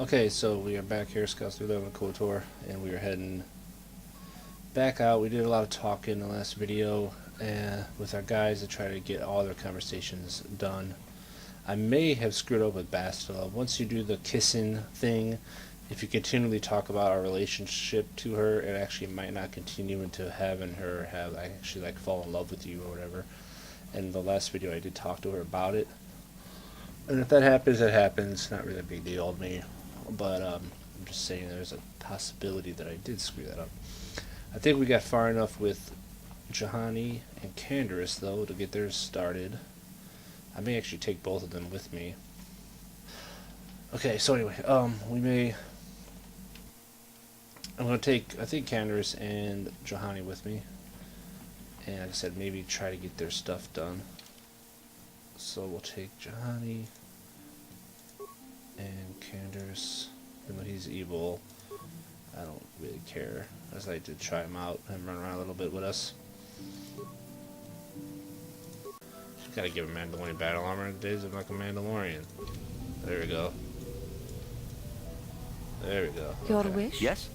Okay, so we are back here, Scalz 3-11 kotor, and we are heading back out. We did a lot of talking in the last video with our guys to try to get all their conversations done. I may have screwed up with Bastilla. Once you do the kissing thing, if you continually talk about our relationship to her, it actually might not continue into having her have actually like fall in love with you or whatever. And the last video I did talk to her about it. And if that happens, it happens. Not really a big deal to me. But I'm just saying there's a possibility that I did screw that up. I think we got far enough with Juhani and Canderous, though, to get theirs started. I may actually take both of them with me. Okay, so anyway, I'm going to take, I think, Canderous and Juhani with me. And like I said, maybe try to get their stuff done. So we'll take Juhani and Canderous. Even though he's evil, I don't really care. I just like to try him out and run around a little bit with us. Just gotta give a Mandalorian battle armor in the days of like a Mandalorian. There we go. There we go. Your wish? Yes?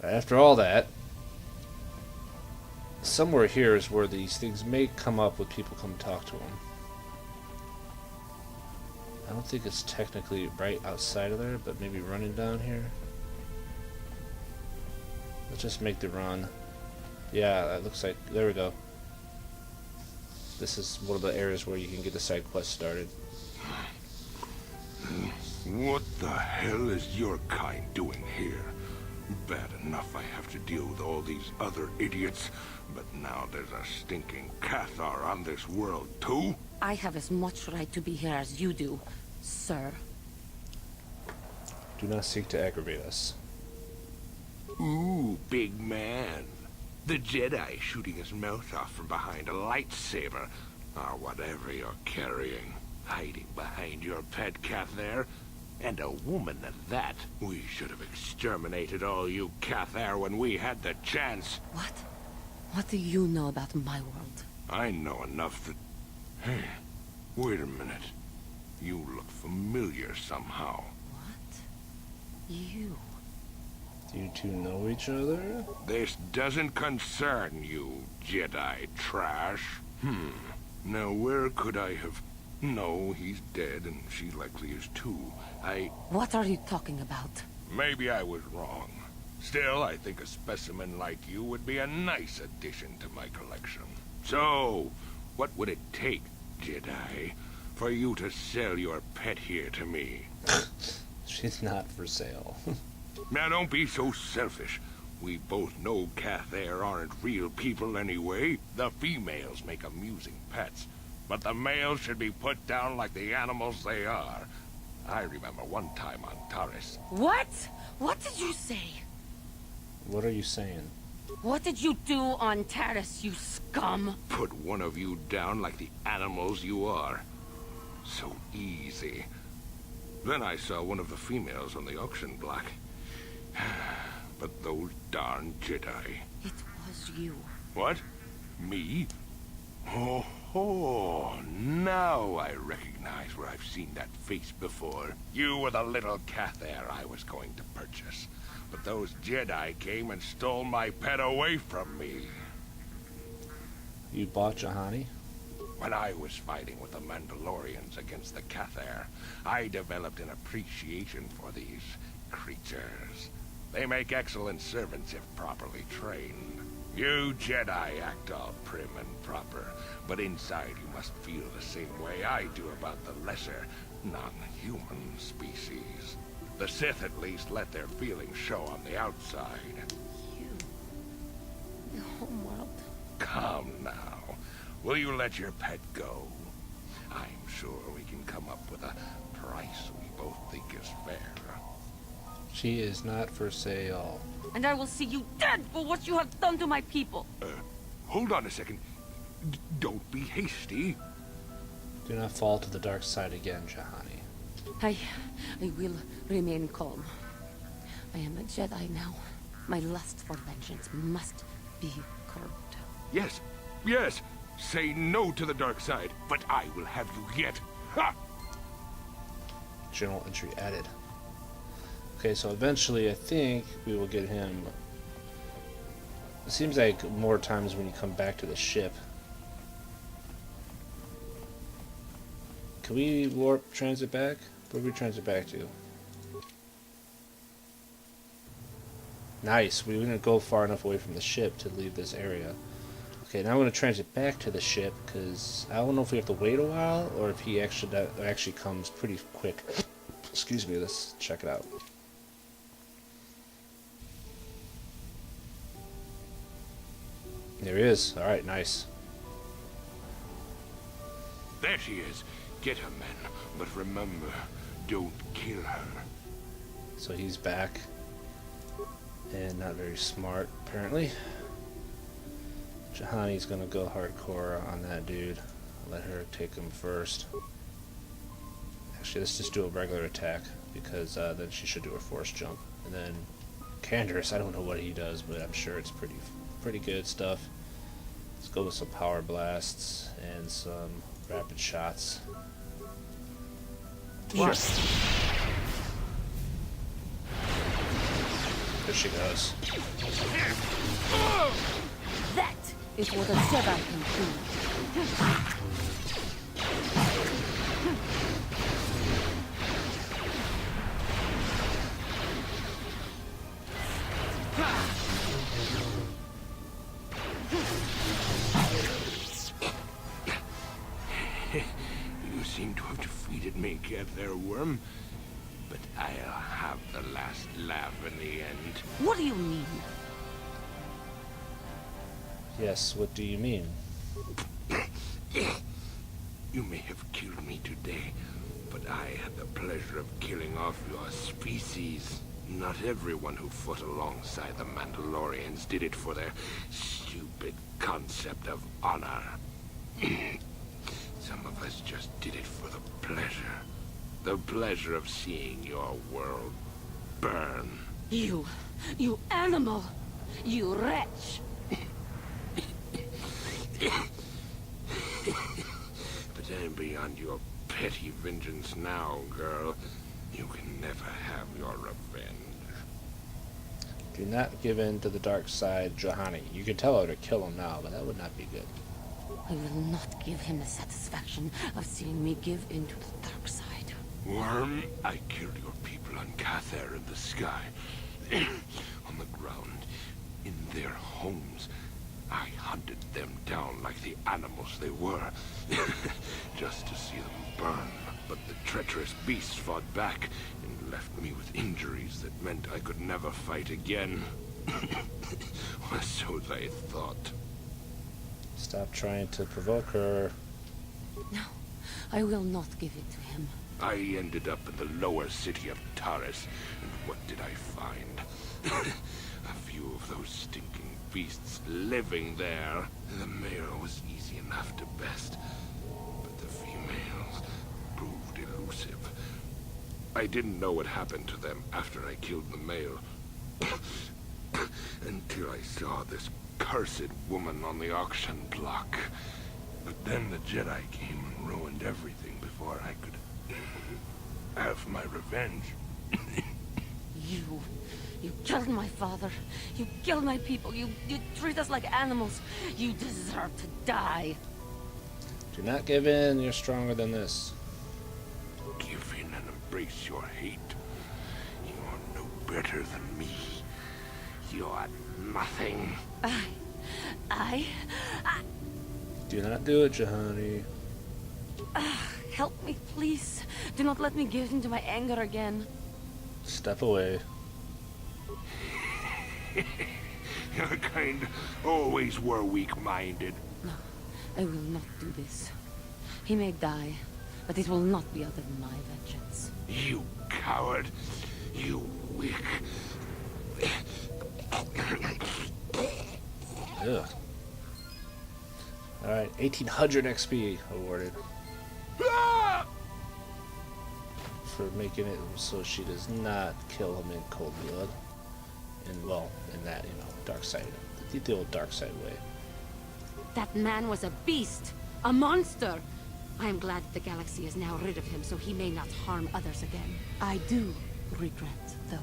After all that, somewhere here is where these things may come up when people come talk to them. I don't think it's technically right outside of there, but maybe running down here. Let's just make the run. Yeah, that looks like, there we go. This is one of the areas where you can get the side quest started. What the hell is your kind doing here? Bad enough I have to deal with all these other idiots, but now there's a stinking Cathar on this world too? I have as much right to be here as you do, sir. Do not seek to aggravate us. Ooh, big man. The Jedi shooting his mouth off from behind a lightsaber, or whatever you're carrying. Hiding behind your pet Cathar. And a woman at that. We should have exterminated all you Cathar when we had the chance. What? What do you know about my world? I know enough that... Hey, wait a minute. You look familiar somehow. What? You? Do you two know each other? This doesn't concern you, Jedi trash. Now where could I have... No, he's dead, and she likely is too. What are you talking about? Maybe I was wrong. Still, I think a specimen like you would be a nice addition to my collection. So, what would it take, Jedi, for you to sell your pet here to me? She's not for sale. Now, don't be so selfish. We both know Cathar aren't real people anyway. The females make amusing pets, but the males should be put down like the animals they are. I remember one time on Taris. What? What did you say? What are you saying? What did you do on Taris, you scum? Put one of you down like the animals you are. So easy. Then I saw one of the females on the auction block. But those darn Jedi. It was you. What? Me? Oh, now I recognize where I've seen that face before. You were the little Cathar I was going to purchase. But those Jedi came and stole my pet away from me. You bought Juhani? When I was fighting with the Mandalorians against the Cathar, I developed an appreciation for these creatures. They make excellent servants if properly trained. You Jedi act all prim and proper, but inside you must feel the same way I do about the lesser, non-human species. The Sith at least let their feelings show on the outside. You. The homeworld. Come now. Will you let your pet go? I'm sure we can come up with a price we both think is fair. She is not for sale. And I will see you dead for what you have done to my people. Hold on a second. Don't be hasty. Do not fall to the dark side again, Juhani. I will remain calm. I am a Jedi now. My lust for vengeance must be curbed. Yes, yes. Say no to the dark side, but I will have you yet. Ha! Journal entry added. Okay, so eventually I think we will get him. It seems like more times when you come back to the ship. Can we warp transit back? Where do we transit back to? Nice, we didn't go far enough away from the ship to leave this area. Okay, now I'm going to transit back to the ship, because I don't know if we have to wait a while, or if he actually comes pretty quick. Excuse me, let's check it out. There he is. Alright, nice. There she is. Get her, men. But remember, don't kill her. So he's back. And not very smart, apparently. Juhani's gonna go hardcore on that dude. Let her take him first. Actually, let's just do a regular attack, because then she should do a force jump. And then Canderous, I don't know what he does, but I'm sure it's pretty good stuff. Let's go with some power blasts and some rapid shots. Yes. There she goes. That is what a zalbaar can do. You seem to have defeated me, Get there, worm. But I'll have the last laugh in the end. What do you mean? Yes, what do you mean? You may have killed me today, but I had the pleasure of killing off your species. Not everyone who fought alongside the Mandalorians did it for their stupid concept of honor. Some of us just did it for the pleasure. The pleasure of seeing your world burn. You animal! You wretch! But I'm beyond your petty vengeance now, girl. You can never have your revenge. Do not give in to the dark side, Juhani. You can tell her to kill him now, but that would not be good. I will not give him the satisfaction of seeing me give in to the dark side. Worm, I killed your people on Cather in the sky. On the ground. In their homes. I hunted them down like the animals they were. Just to see them burn. But the treacherous beasts fought back and left me with injuries that meant I could never fight again. Or so they thought. Stop trying to provoke her. No, I will not give it to him. I ended up in the lower city of Taris, and what did I find? A few of those stinking beasts living there. The male was easy enough to best, but the females proved elusive. I didn't know what happened to them after I killed the male. Until I saw this cursed woman on the auction block. But then the Jedi came and ruined everything before I could have my revenge. You killed my father. You killed my people. You treat us like animals. You deserve to die. Do not give in. You're stronger than this. Give in and embrace your hate. You are no better than me. You're nothing. I... Do not do it, Juhani. Help me, please. Do not let me give in to my anger again. Step away. Your kind always were weak-minded. No, I will not do this. He may die, but it will not be out of my vengeance. You coward. You weak. Ugh. Alright, 1800 XP awarded. For making it so she does not kill him in cold blood. And, well, in that, dark side. The old dark side way. That man was a beast! A monster! I am glad the galaxy is now rid of him so he may not harm others again. I do regret, though,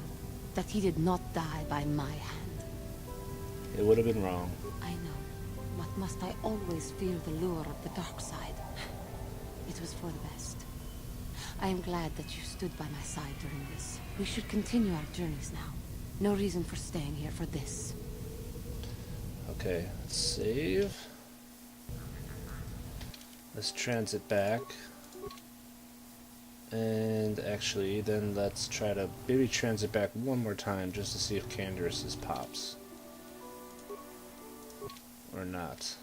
that he did not die by my hand. It would have been wrong. I know, but must I always fear the lure of the dark side? It was for the best. I am glad that you stood by my side during this. We should continue our journeys now. No reason for staying here for this. Okay, let's save. Let's transit back. And actually, then let's try to maybe transit back one more time just to see if canderous is pops. Or not.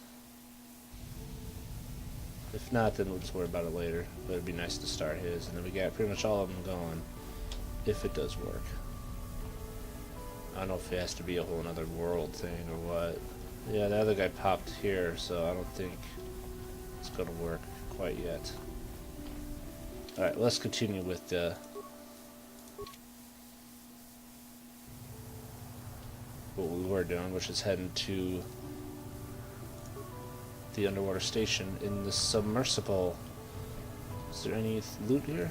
If not, then we'll just worry about it later. But it'd be nice to start his, and then we got pretty much all of them going, if it does work. I don't know if it has to be a whole other world thing or what. Yeah, the other guy popped here, so I don't think it's gonna work quite yet. Alright, let's continue with what we were doing, which is heading to the underwater station in the submersible. Is there any loot here?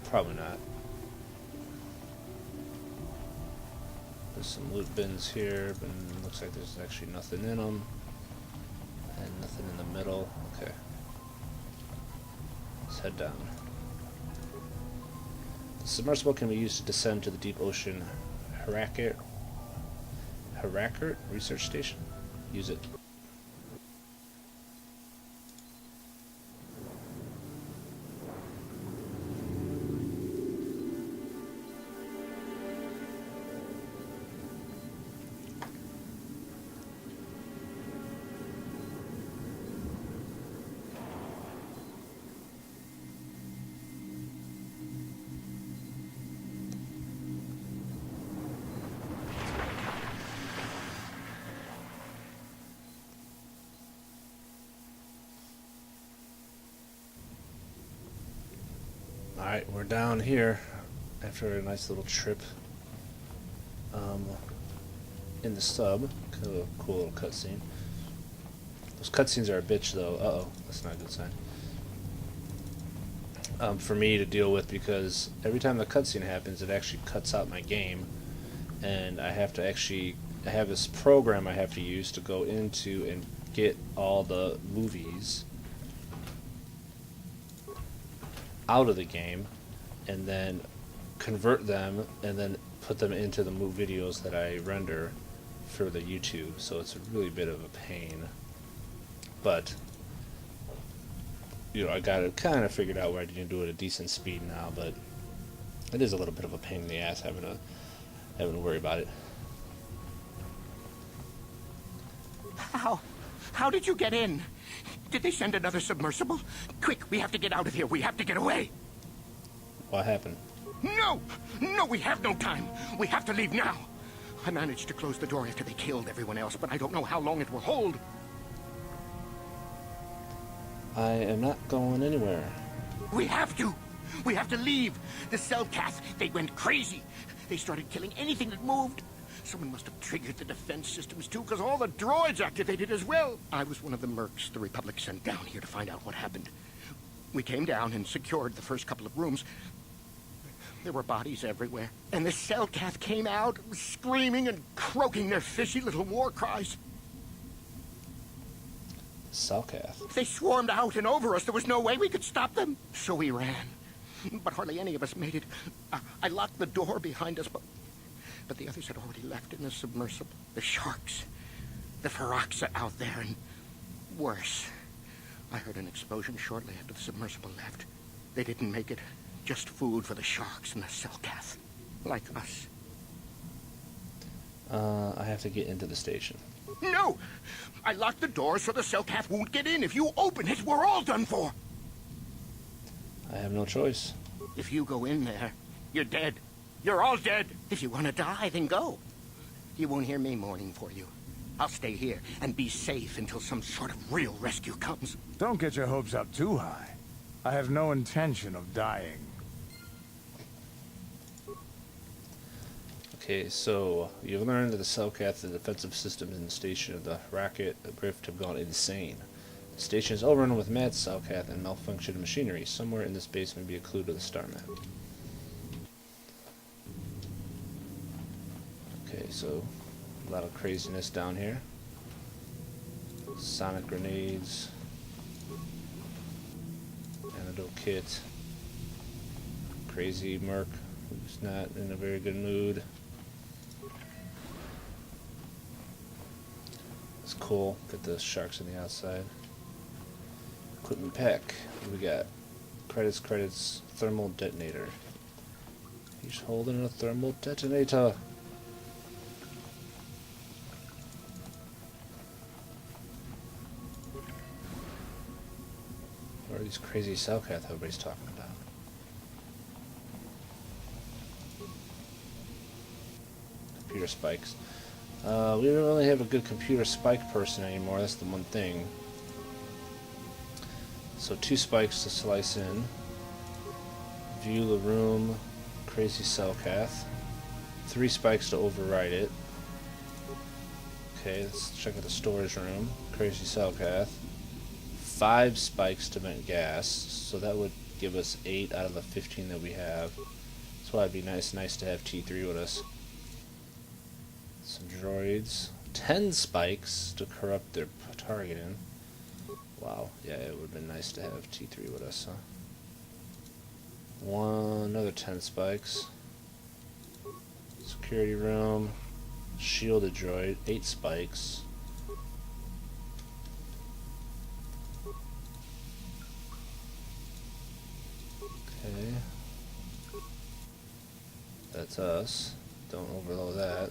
Probably not. There's some loot bins here, but it looks like there's actually nothing in them. And nothing in the middle. Okay. Let's head down. The submersible can be used to descend to the deep ocean Harakert research station. Use it. Alright, we're down here after a nice little trip in the sub. Cool little cutscene. Those cutscenes are a bitch though. Uh-oh, that's not a good sign. For me to deal with, because every time the cutscene happens it actually cuts out my game, and I have to actually, I have this program I have to use to go into and get all the movies out of the game and then convert them and then put them into the videos that I render for the YouTube. So it's a really bit of a pain, but you know, I got it kind of figured out where I can do it at a decent speed now, but it is a little bit of a pain in the ass having to worry about it. How did you get in? Did they send another submersible? Quick, we have to get out of here. We have to get away. What happened? No! No, we have no time. We have to leave now. I managed to close the door after they killed everyone else, but I don't know how long it will hold. I am not going anywhere. We have to. We have to leave. The carth, they went crazy. They started killing anything that moved. Someone must have triggered the defense systems too, because all the droids activated as well. I was one of the mercs the Republic sent down here to find out what happened. We came down and secured the first couple of rooms. There were bodies everywhere. And the carth came out, screaming and croaking their fishy little war cries. Salcath. They swarmed out and over us. There was no way we could stop them. So we ran. But hardly any of us made it. I locked the door behind us, but the others had already left in the submersible. The sharks. The Ferox are out there, and worse. I heard an explosion shortly after the submersible left. They didn't make it. Just food for the sharks and the carth. Like us. I have to get into the station. No! I locked the door so the carth won't get in. If you open it, we're all done for. I have no choice. If you go in there, you're dead. You're all dead. If you want to die, then go. You won't hear me mourning for you. I'll stay here and be safe until some sort of real rescue comes. Don't get your hopes up too high. I have no intention of dying. Okay, so you've learned that the carth, the defensive systems in the station of the Harakert Rift have gone insane. The station is overrun with mad cellcath and malfunctioned machinery. Somewhere in this basement may be a clue to the star map. Okay, so a lot of craziness down here. Sonic grenades. Antidote kit. Crazy Merc, who's not in a very good mood. It's cool. Got the sharks on the outside. Equipment pack. We got credits, thermal detonator. He's holding a thermal detonator. What are these crazy cellcath everybody's talking about? Computer spikes. We don't really have a good computer spike person anymore. That's the one thing. So 2 spikes to slice in. View the room. Crazy cellcath. 3 spikes to override it. Okay, let's check out the storage room. Crazy cellcath. 5 spikes to vent gas. So that would give us 8 out of the 15 that we have. That's why it'd be nice to have T3 with us. Some droids. 10 spikes to corrupt their targeting. Wow, yeah, it would have been nice to have T3 with us, huh? Another 10 spikes. Security room. Shielded droid. 8 spikes. Okay. That's us. Don't overload that.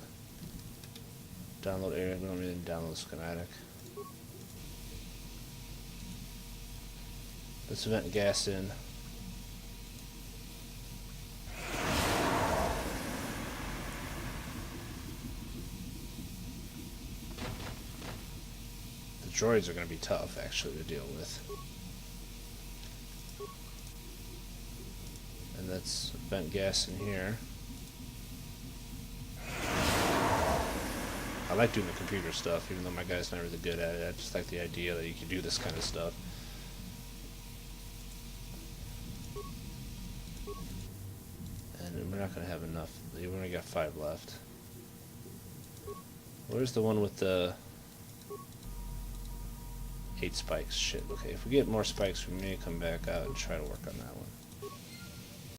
Download area. We don't really download schematic. Let's vent gas in. The droids are going to be tough, actually, to deal with. And let's vent gas in here. I like doing the computer stuff, even though my guy's not really good at it. I just like the idea that you can do this kind of stuff. And we're not going to have enough. We've only got 5 left. Where's the one with the 8 spikes? Shit, okay. If we get more spikes, we may come back out and try to work on that one.